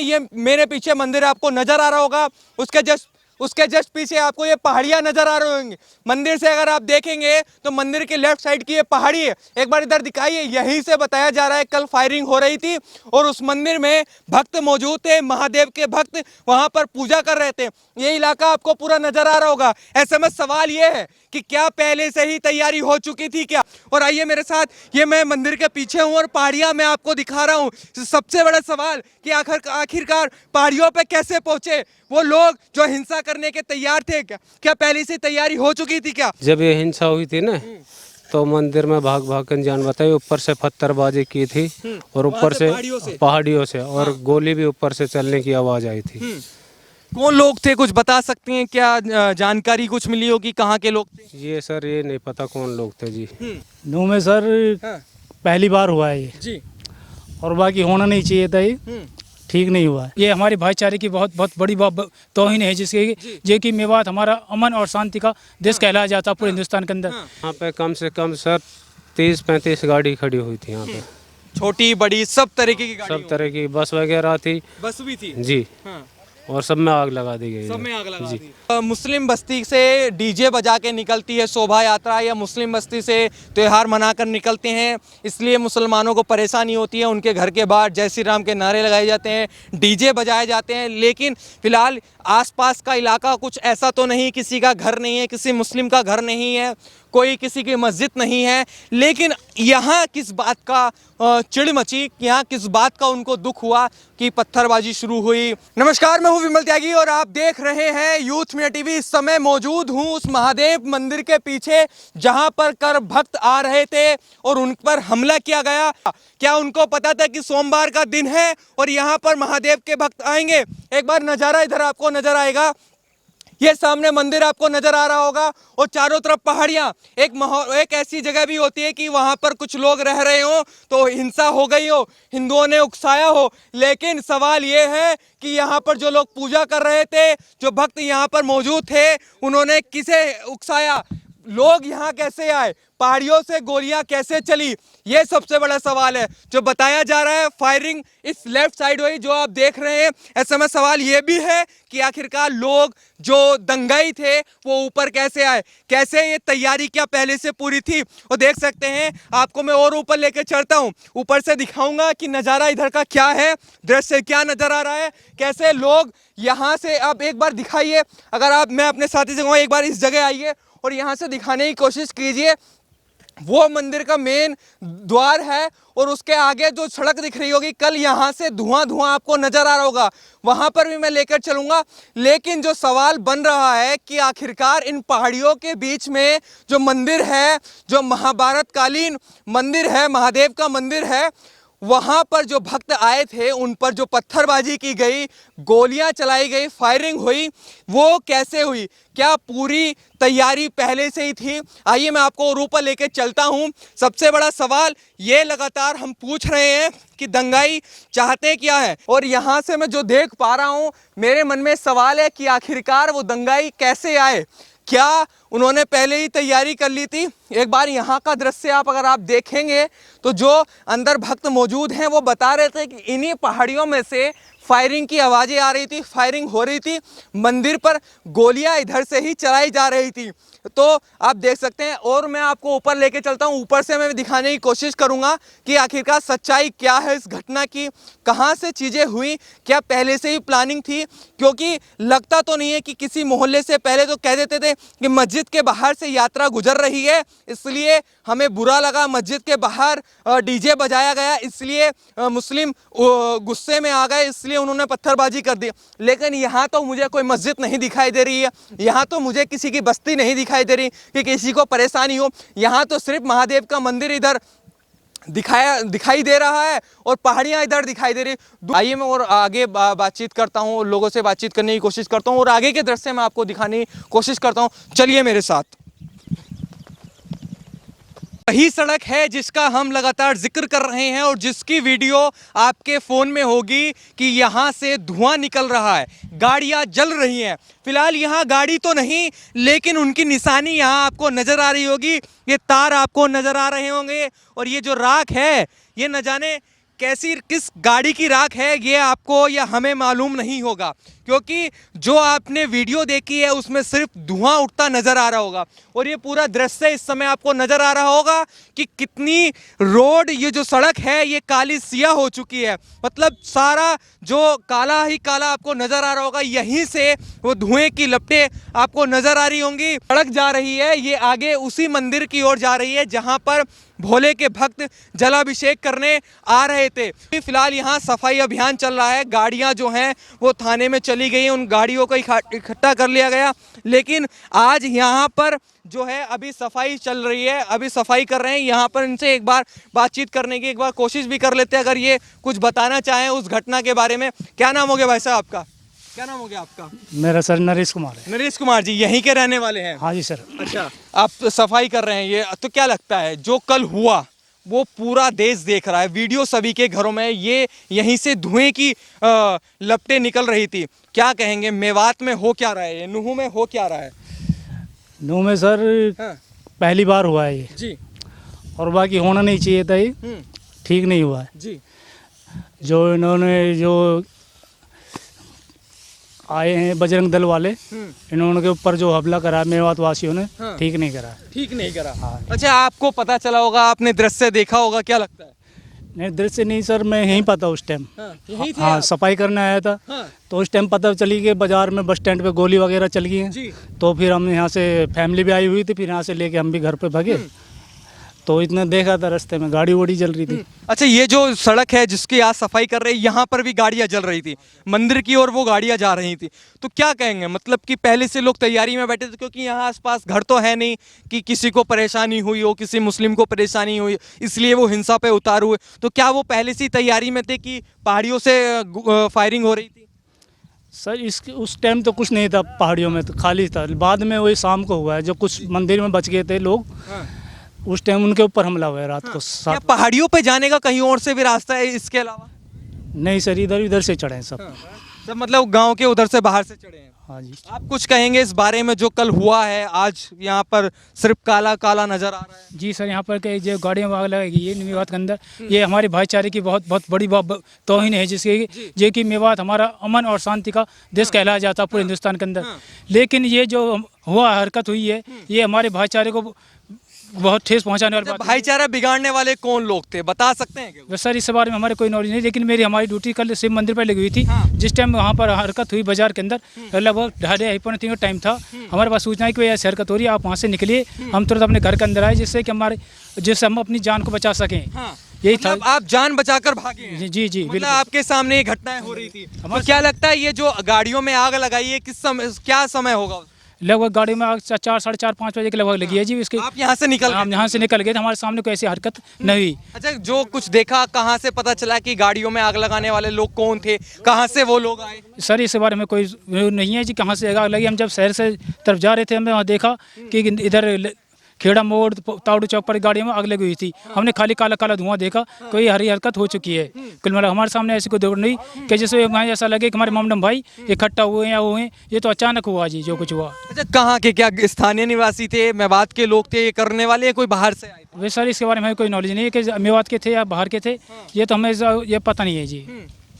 ये मेरे पीछे मंदिर आपको नजर आ रहा होगा, उसके जस्ट पीछे आपको ये पहाड़ियां नजर आ रही होंगी। मंदिर से अगर आप देखेंगे तो मंदिर के लेफ्ट साइड की ये पहाड़ी है, एक बार इधर दिखाइए। यहीं से बताया जा रहा है कल फायरिंग हो रही थी और उस मंदिर में भक्त मौजूद थे, महादेव के भक्त वहां पर पूजा कर रहे थे। ये इलाका आपको पूरा नजर आ रहा होगा। ऐसे में सवाल ये है कि क्या पहले से ही तैयारी हो चुकी थी क्या? और आइए मेरे साथ, ये मैं मंदिर के पीछे हूँ और पहाड़ियां मैं आपको दिखा रहा हूँ। सबसे बड़ा सवाल कि आखिरकार पहाड़ियों पे कैसे पहुंचे वो लोग जो हिंसा करने के तैयार थे? क्या पहले से तैयारी हो चुकी थी क्या? जब ये हिंसा हुई थी ना तो मंदिर में भाग भाग कर जान बताई, ऊपर से पत्थरबाजी की थी और ऊपर से पहाड़ियों से और गोली भी ऊपर से चलने की आवाज आई थी। कौन लोग थे, कुछ बता सकते हैं क्या? जानकारी कुछ मिली हो कि कहाँ के लोग थे? ये सर ये नहीं पता कौन लोग थे जी। नू में सर पहली बार हुआ है ये जी। और बाकी होना नहीं चाहिए था, ये ठीक नहीं हुआ है। ये हमारे भाईचारे की बहुत बहुत बड़ी तौहीन है, जिसके जो कि मेवात हमारा अमन और शांति का देश कहलाया जाता है पूरे हिंदुस्तान के अंदर। यहाँ पे कम से कम सर 30-35 गाड़ी खड़ी हुई थी यहाँ पे, छोटी बड़ी सब तरीके की गाड़ी, सब तरह की बस वगैरह थी, बस भी थी जी। और सब में आग लगा दी गई सब है। में आग लगा जी। दी। मुस्लिम बस्ती से डीजे बजा के निकलती है शोभा यात्रा, या मुस्लिम बस्ती से त्यौहार मनाकर निकलते हैं, इसलिए मुसलमानों को परेशानी होती है। उनके घर के बाहर जय श्री राम के नारे लगाए जाते हैं, डीजे बजाए जाते हैं। लेकिन फिलहाल आसपास का इलाका कुछ ऐसा तो नहीं, किसी का घर नहीं है, किसी मुस्लिम का घर नहीं है, कोई किसी की मस्जिद नहीं है। लेकिन यहाँ किस बात का चिड़ मची, यहाँ किस बात का उनको दुख हुआ कि पत्थरबाजी शुरू हुई। नमस्कार, मैं हूँ विमल त्यागी और आप देख रहे हैं यूथ मीडिया टीवी। इस समय मौजूद हूँ उस महादेव मंदिर के पीछे जहाँ पर कर भक्त आ रहे थे और उन पर हमला किया गया। क्या उनको पता था कि सोमवार का दिन है और यहाँ पर महादेव के भक्त आएंगे? एक बार नज़ारा इधर आपको नजर आएगा, ये सामने मंदिर आपको नजर आ रहा होगा और चारों तरफ पहाड़ियां। एक ऐसी जगह भी होती है कि वहां पर कुछ लोग रह रहे हो तो हिंसा हो गई हो, हिंदुओं ने उकसाया हो। लेकिन सवाल ये है कि यहाँ पर जो लोग पूजा कर रहे थे, जो भक्त यहाँ पर मौजूद थे, उन्होंने किसे उकसाया? लोग यहाँ कैसे आए? पहाड़ियों से गोलियां कैसे चली? ये सबसे बड़ा सवाल है। जो बताया जा रहा है फायरिंग इस लेफ्ट साइड हुई जो आप देख रहे हैं। ऐसे में सवाल ये भी है कि आखिरकार लोग जो दंगाई थे वो ऊपर कैसे आए, कैसे ये तैयारी क्या पहले से पूरी थी? और देख सकते हैं, आपको मैं और ऊपर लेके चलता हूँ, ऊपर से दिखाऊंगा कि नज़ारा इधर का क्या है, दृश्य क्या नजर आ रहा है, कैसे लोग यहाँ से। आप एक बार दिखाइए, अगर आप, मैं अपने साथी से कहूँ एक बार इस जगह आइए और यहाँ से दिखाने की कोशिश कीजिए। वो मंदिर का मेन द्वार है और उसके आगे जो सड़क दिख रही होगी, कल यहाँ से धुआं धुआं आपको नजर आ रहा होगा, वहां पर भी मैं लेकर चलूंगा। लेकिन जो सवाल बन रहा है कि आखिरकार इन पहाड़ियों के बीच में जो मंदिर है, जो महाभारत कालीन मंदिर है, महादेव का मंदिर है, वहां पर जो भक्त आए थे उन पर जो पत्थरबाजी की गई, गोलियां चलाई गई, फायरिंग हुई, वो कैसे हुई? क्या पूरी तैयारी पहले से ही थी? आइए मैं आपको और ऊपर लेके चलता हूं। सबसे बड़ा सवाल ये लगातार हम पूछ रहे हैं कि दंगाई चाहते क्या है, और यहां से मैं जो देख पा रहा हूं, मेरे मन में सवाल है कि आखिरकार वो दंगाई कैसे आए? क्या उन्होंने पहले ही तैयारी कर ली थी? एक बार यहाँ का दृश्य अगर आप देखेंगे तो जो अंदर भक्त मौजूद हैं वो बता रहे थे कि इन्हीं पहाड़ियों में से फायरिंग की आवाज़ें आ रही थी, फायरिंग हो रही थी, मंदिर पर गोलियां इधर से ही चलाई जा रही थी। तो आप देख सकते हैं, और मैं आपको ऊपर लेके चलता हूं, ऊपर से मैं दिखाने की कोशिश करूंगा कि आखिरकार सच्चाई क्या है इस घटना की, कहां से चीज़ें हुई, क्या पहले से ही प्लानिंग थी? क्योंकि लगता तो नहीं है कि किसी मोहल्ले से, पहले तो कह देते थे कि मस्जिद के बाहर से यात्रा गुजर रही है इसलिए हमें बुरा लगा, मस्जिद के बाहर डीजे बजाया गया इसलिए मुस्लिम गुस्से में आ गए, इसलिए उन्होंने पत्थरबाजी कर दी। लेकिन यहाँ तो मुझे कोई मस्जिद नहीं दिखाई दे रही है, यहाँ तो मुझे किसी की बस्ती नहीं दिखाई दे रही कि किसी को परेशानी हो। यहाँ तो सिर्फ महादेव का मंदिर इधर दिखाई दे रहा है और पहाड़ियाँ इधर दिखाई दे रही। आइए मैं और आगे बातचीत करता हूँ, लोगों से बातचीत करने की कोशिश करता हूँ और आगे के दृश्य मैं आपको दिखाने की कोशिश करता हूँ। चलिए मेरे साथ। वही सड़क है जिसका हम लगातार जिक्र कर रहे हैं और जिसकी वीडियो आपके फ़ोन में होगी कि यहाँ से धुआं निकल रहा है, गाड़ियाँ जल रही हैं। फिलहाल यहाँ गाड़ी तो नहीं, लेकिन उनकी निशानी यहाँ आपको नज़र आ रही होगी, ये तार आपको नज़र आ रहे होंगे और ये जो राख है ये न जाने कैसी किस गाड़ी की राख है ये आपको या हमें मालूम नहीं होगा, क्योंकि जो आपने वीडियो देखी है उसमें सिर्फ धुआं उठता नजर आ रहा होगा और ये पूरा दृश्य इस समय आपको नजर आ रहा होगा कि कितनी रोड, ये जो सड़क है ये काली सिया हो चुकी है। मतलब सारा जो काला ही काला आपको नजर आ रहा होगा, यहीं से वो धुएं की लपटें आपको नजर आ रही होंगी। सड़क जा रही है, ये आगे उसी मंदिर की ओर जा रही है जहां पर भोले के भक्त जलाभिषेक करने आ रहे थे। फिलहाल यहाँ सफाई अभियान चल रहा है, गाड़ियाँ जो हैं वो थाने में चली गई हैं, उन गाड़ियों को इकट्ठा कर लिया गया। लेकिन आज यहाँ पर जो है अभी सफाई चल रही है, अभी सफाई कर रहे हैं। यहाँ पर इनसे एक बार बातचीत करने की एक बार कोशिश भी कर लेते हैं, अगर ये कुछ बताना चाहें उस घटना के बारे में। क्या नाम हो गया भाई साहब आपका? क्या नाम हो गया आपका? मेरा सर नरेश कुमार है। नरेश कुमार जी यहीं के रहने वाले हैं? हाँ जी सर। अच्छा, आप सफाई कर रहे हैं ये, तो क्या लगता है जो कल हुआ वो पूरा देश देख रहा है, वीडियो सभी के घरों में, ये यहीं से धुएं की लपटें निकल रही थी। क्या कहेंगे, मेवात में हो क्या रहा है, नूह में हो क्या रहा है? नूह में सर हाँ। पहली बार हुआ है ये जी। और बाकी होना नहीं चाहिए था, ये ठीक नहीं हुआ है। जी। जो इन्होंने जो आए हैं बजरंग दल वाले, इन्होंने के ऊपर जो हमला करा मेवात वासियों ने, हाँ। ठीक नहीं करा। ठीक नहीं करा। हाँ। अच्छा, आपको पता चला होगा, आपने दृश्य देखा होगा, क्या लगता है? नहीं दृश्य नहीं सर, मैं यहीं पता उस टाइम। हाँ, यहीं थे हाँ आप? सफाई करने आया था। हाँ। तो उस टाइम पता चली कि बाजार में बस स्टैंड पे गोली वगैरह चल गई हैं। जी। तो फिर हम यहाँ से फैमिली भी आई हुई थी, फिर यहाँ से लेके हम भी घर पे भागे। तो इतना देखा था रास्ते में गाड़ी वोड़ी जल रही थी। अच्छा, ये जो सड़क है जिसकी आज सफाई कर रहे हैं, यहाँ पर भी गाड़ियाँ जल रही थी, मंदिर की ओर वो गाड़ियाँ जा रही थी। तो क्या कहेंगे, मतलब कि पहले से लोग तैयारी में बैठे थे, क्योंकि यहाँ आसपास घर तो है नहीं कि किसी को परेशानी हुई हो, किसी मुस्लिम को परेशानी हुई, इसलिए वो हिंसा पे उतार हुए। तो क्या वो पहले से ही तैयारी में थे कि पहाड़ियों से फायरिंग हो रही थी? सर इसके उस टाइम तो कुछ नहीं था पहाड़ियों में, तो खाली था। बाद में वही शाम को हुआ है, जो कुछ मंदिर में बच गए थे लोग, उस टाइम उनके ऊपर हमला हुआ है रात को। क्या पहाड़ियों पे जाने का कहीं और से भी रास्ता है इसके अलावा? नहीं सर, इधर से चढ़े हैं सब। सब मतलब गांव के उधर से बाहर से चढ़े हैं? हाँ जी। आप कुछ कहेंगे इस बारे में जो कल हुआ है? आज यहाँ पर सिर्फ काला काला नजर आ रहा है। जी सर, यहाँ पर के जो गाड़ियाँ आग लगाई ये मेवात के अंदर, ये हमारे भाईचारे की बहुत बहुत बड़ी तौहीन है, जिसकी जो कि मेवात हमारा अमन और शांति का देश कहलाया जाता है पूरे हिंदुस्तान के अंदर। लेकिन ये जो हुआ हरकत हुई है, ये हमारे भाईचारे को बहुत ठेस पहुंचाने वाली बात है। भाईचारा बिगाड़ने वाले कौन लोग थे, बता सकते हैं क्या? वैसे सर इस बारे में हमारे कोई नॉलेज नहीं, लेकिन हमारी ड्यूटी कल शिव मंदिर पर लगी हुई थी। जिस टाइम वहाँ पर हरकत हुई बाजार के अंदर, लगभग 2:30-3 का टाइम था। हमारे पास सूचना है कि ऐसी हरकत हो रही है, आप वहाँ से निकलिए। हम तुरंत अपने घर के अंदर आए, जिससे हम अपनी जान को बचा सकें। यही था। मतलब आप जान बचाकर भागे हैं? जी जी मतलब बिल्कुल। आपके सामने ये घटनाएं हो रही थी। तो क्या लगता है ये जो गाड़ियों में आग लगाई है, किस समय, क्या समय होगा? लगभग गाड़ी में आग 4, 4:30, 5 बजे के लगभग लगी है जी। इसके आप यहाँ से निकल हम यहाँ से निकल गए थे, हमारे सामने कोई ऐसी हरकत नहीं हुई। अच्छा, जो कुछ देखा, कहाँ से पता चला कि गाड़ियों में आग लगाने वाले लोग कौन थे, कहाँ से वो लोग आए? सर इस बारे में कोई नहीं है जी, कहाँ से आग लगी। हम जब शहर से तरफ जा रहे थे, हमने वहाँ देखा कि इधर खेड़ा मोड़ तावड़ू चौक पर गाड़ियों में आग लगी हुई थी। हमने खाली काला काला धुआं देखा, कोई हरी हरकत हो चुकी है। कुल मिला हमारे सामने ऐसी कोई दौड़ नहीं कि जैसे ऐसा लगे कि हमारे मोमडम भाई इकट्ठा हुए या हुए। ये तो अचानक हुआ जी जो कुछ हुआ। अच्छा, कहाँ के, क्या स्थानीय निवासी थे, मेवात के लोग थे ये करने वाले, या कोई बाहर से आए थे? वे सर इसके बारे में कोई नॉलेज नहीं है कि मेवात के थे या बाहर के थे, ये तो हमें ये पता नहीं है जी।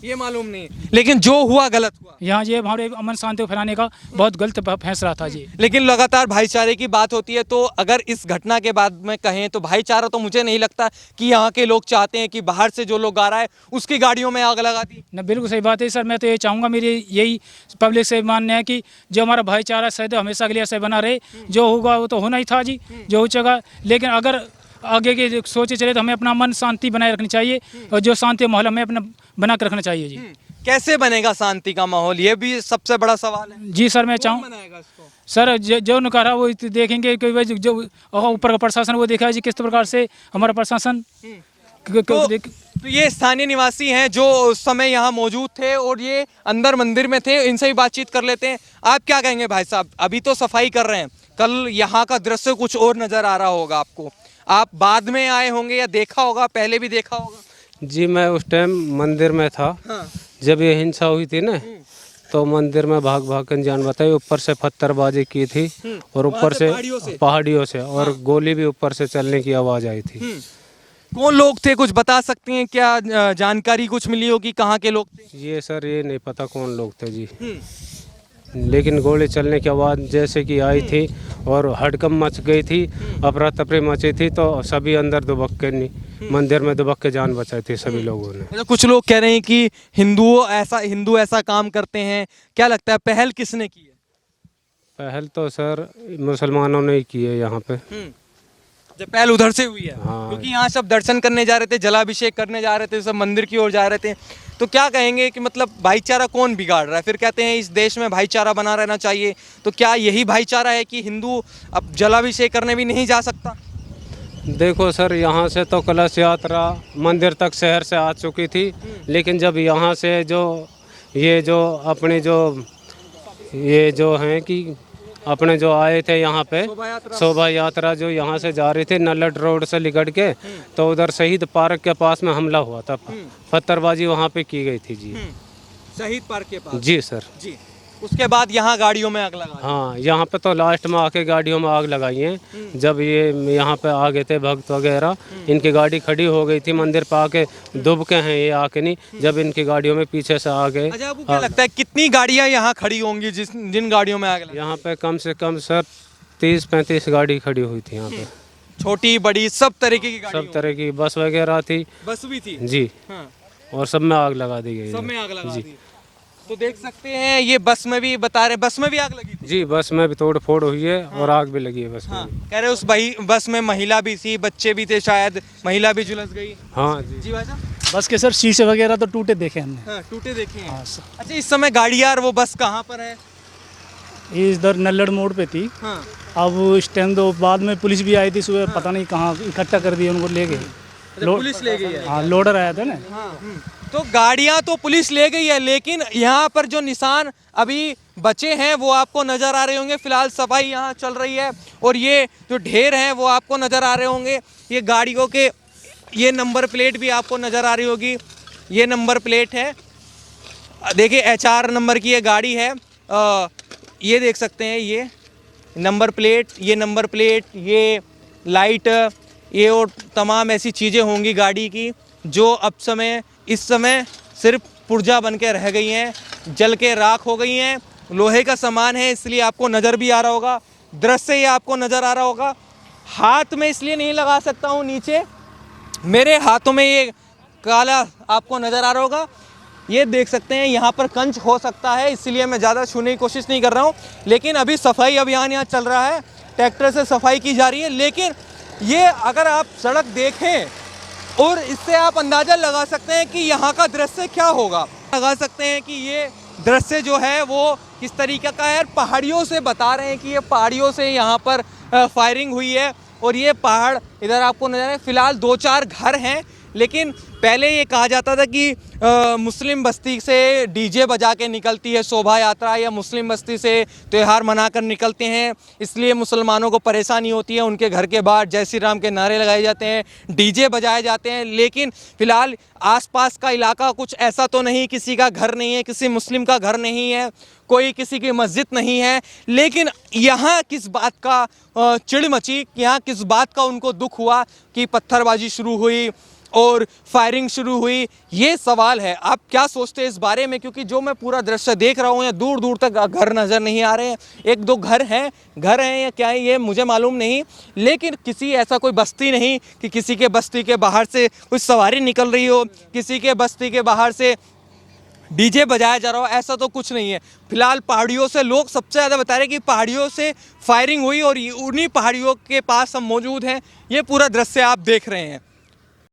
ये मालूम नहीं, लेकिन जो हुआ गलत हुआ। यहाँ ये हमारे अमन शांति को फैलाने का बहुत गलत फैसला था जी। लेकिन लगातार भाईचारे की बात होती है, तो अगर इस घटना के बाद में कहें तो भाईचारा तो मुझे नहीं लगता कि यहाँ के लोग चाहते हैं कि बाहर से जो लोग आ रहा है उसकी गाड़ियों में आग लगा दी। न बिल्कुल सही बात है सर। मैं तो ये चाहूँगा, मेरी यही पब्लिक से मानना है कि जो हमारा भाईचारा शायद हमेशा के लिए ऐसे बना रहे। जो होगा वो तो होना ही था जी, जो हो चुका। लेकिन अगर आगे की सोचे चले तो हमें अपना मन शांति बनाए रखनी चाहिए, और जो शांति माहौल हमें अपना बना कर रखना चाहिए जी। कैसे बनेगा शांति का माहौल, ये भी सबसे बड़ा सवाल है। जी सर, मैं चाहूँ सर जो नकारा वो देखेंगे कि जो ऊपर का प्रशासन वो देखा है जी किस प्रकार से हमारा प्रशासन। तो ये स्थानीय निवासी हैं जो उस समय यहाँ मौजूद थे और ये अंदर मंदिर में थे, इनसे भी बातचीत कर लेते हैं। आप क्या कहेंगे भाई साहब? अभी तो सफाई कर रहे हैं, कल यहाँ का दृश्य कुछ और नजर आ रहा होगा आपको। आप बाद में आए होंगे या देखा होगा, पहले भी देखा होगा? जी मैं उस टाइम मंदिर में था। जब ये हिंसा हुई थी ना, तो मंदिर में भाग भाग कर जान बताई। ऊपर से पत्थरबाजी की थी और ऊपर से पहाड़ियों से, और गोली भी ऊपर से चलने की आवाज़ आई थी। कौन लोग थे, कुछ बता सकते हैं क्या? जानकारी कुछ मिली हो कि कहाँ के लोग थे? ये सर ये नहीं पता कौन लोग थे जी, लेकिन गोली चलने की आवाज़ जैसे कि आई थी और हड़कंप मच गई थी, अफरा तफरी मची थी, तो सभी अंदर दुबक के मंदिर में दुबक के जान बचाई थी सभी लोगों ने। मतलब कुछ लोग कह रहे हैं कि हिंदू ऐसा काम करते हैं, क्या लगता है पहल किसने की है? पहल तो सर मुसलमानों ने ही की है यहाँ पे। जब पहल उधर से हुई है, हाँ। क्योंकि यहाँ सब दर्शन करने जा रहे थे, जलाभिषेक करने जा रहे थे, सब मंदिर की ओर जा रहे थे, तो क्या कहेंगे कि मतलब भाईचारा कौन बिगाड़ रहा है? फिर कहते हैं इस देश में भाईचारा बना रहना चाहिए, तो क्या यही भाईचारा है कि हिंदू अब जलाभिषेक करने भी नहीं जा सकता? देखो सर, यहाँ से तो कलश यात्रा मंदिर तक शहर से आ चुकी थी, लेकिन जब यहाँ से ये जो हैं कि अपने जो आए थे यहाँ पे शोभा यात्रा जो यहाँ से जा रही थी नल्लट रोड से लिकट के, तो उधर शहीद पार्क के पास में हमला हुआ था, पत्थरबाजी वहाँ पे की गई थी जी। शहीद पार्क के पास? जी सर जी। उसके बाद यहाँ गाड़ियों में आग लगा? हाँ, यहाँ पे तो लास्ट में आके गाड़ियों में आग लगाई है। जब ये यहाँ पे आ गए थे भक्त वगैरह, इनकी गाड़ी खड़ी हो गई थी मंदिर पे आके दुब के हैं ये आके नहीं, जब इनकी गाड़ियों में पीछे से आ गए। अच्छा, आपको क्या लगता है कितनी गाड़ियाँ यहाँ खड़ी होंगी जिन गाड़ियों में आग लगी? यहाँ पे कम से कम सर 30-35 गाड़ी खड़ी हुई थी यहाँ पे, छोटी बड़ी सब तरीके की गाड़ी? सब तरह की बस वगैरह थी। बस भी थी? जी। हाँ। और सब में आग लगा दी गई। सब में आग लगा जी। दी। तो देख सकते हैं ये बस में भी बता रहे, बस में भी आग लगी थी? जी, बस में भी तोड़ फोड़ हुई है और आग भी लगी है बस में। हाँ। कह रहे उस बस में महिला भी थी, बच्चे भी थे, शायद महिला भी झुलस गई। हाँ जी। जी भाई साहब? बस के सर शीशे वगैरह तो टूटे देखे हमने। हाँ, टूटे देखे हैं। हाँ सर, अच्छा, इस समय गाड़ी यार वो बस कहाँ पर है? ये इधर नल्लड़ मोड़ पे थी। हाँ। अब इस टाइम तो बाद में पुलिस भी आई थी सुबह, पता नहीं कहाँ इकट्ठा कर दिए, उनको ले गए। पुलिस ले गई है? हाँ, लोडर आया था ना। तो गाड़ियां तो पुलिस ले गई है, लेकिन यहाँ पर जो निशान अभी बचे हैं वो आपको नज़र आ रहे होंगे। फिलहाल सफाई यहाँ चल रही है और ये जो ढेर हैं वो आपको नज़र आ रहे होंगे। ये गाड़ियों के ये नंबर प्लेट भी आपको नज़र आ रही होगी, ये नंबर प्लेट है, देखिए HR नंबर की ये गाड़ी है। ये देख सकते हैं ये नंबर प्लेट, ये लाइट, ये और तमाम ऐसी चीज़ें होंगी गाड़ी की जो इस समय सिर्फ पुर्जा बन के रह गई हैं, जल के राख हो गई हैं। लोहे का सामान है इसलिए आपको नज़र भी आ रहा होगा, दृश्य ये आपको नज़र आ रहा होगा। हाथ में इसलिए नहीं लगा सकता हूँ, नीचे मेरे हाथों में ये काला आपको नज़र आ रहा होगा, ये देख सकते हैं यहाँ पर कंच हो सकता है, इसलिए मैं ज़्यादा छूने की कोशिश नहीं कर रहा हूँ। लेकिन अभी सफाई अभियान यहाँ चल रहा है, ट्रैक्टर से सफाई की जा रही है। लेकिन ये अगर आप सड़क देखें और इससे आप अंदाज़ा लगा सकते हैं कि यहाँ का दृश्य क्या होगा, लगा सकते हैं कि ये दृश्य जो है वो किस तरीके का है। पहाड़ियों से बता रहे हैं कि ये पहाड़ियों से यहाँ पर फायरिंग हुई है और ये पहाड़ इधर आपको नजर है। फिलहाल 2-4 घर हैं, लेकिन पहले ये कहा जाता था कि मुस्लिम बस्ती से डीजे बजा के निकलती है शोभा यात्रा, या मुस्लिम बस्ती से त्यौहार मनाकर निकलते हैं, इसलिए मुसलमानों को परेशानी होती है। उनके घर के बाहर जय श्री राम के नारे लगाए जाते हैं, डीजे बजाए जाते हैं। लेकिन फिलहाल आसपास का इलाका कुछ ऐसा तो नहीं, किसी का घर नहीं है, किसी मुस्लिम का घर नहीं है, कोई किसी की मस्जिद नहीं है। लेकिन यहाँ किस बात का चिड़ मची, यहाँ किस बात का उनको दुख हुआ कि पत्थरबाजी शुरू हुई और फायरिंग शुरू हुई, ये सवाल है। आप क्या सोचते हैं इस बारे में? क्योंकि जो मैं पूरा दृश्य देख रहा हूँ, या दूर दूर तक घर नज़र नहीं आ रहे हैं। 1-2 घर हैं या क्या है ये मुझे मालूम नहीं, लेकिन किसी ऐसा कोई बस्ती नहीं कि किसी के बस्ती के बाहर से कुछ सवारी निकल रही हो, किसी के बस्ती के बाहर से डीजे बजाया जा रहा हो, ऐसा तो कुछ नहीं है। फिलहाल पहाड़ियों से लोग सबसे ज़्यादा बता रहे हैं कि पहाड़ियों से फायरिंग हुई और उन्हीं पहाड़ियों के पास हम मौजूद हैं। ये पूरा दृश्य आप देख रहे हैं।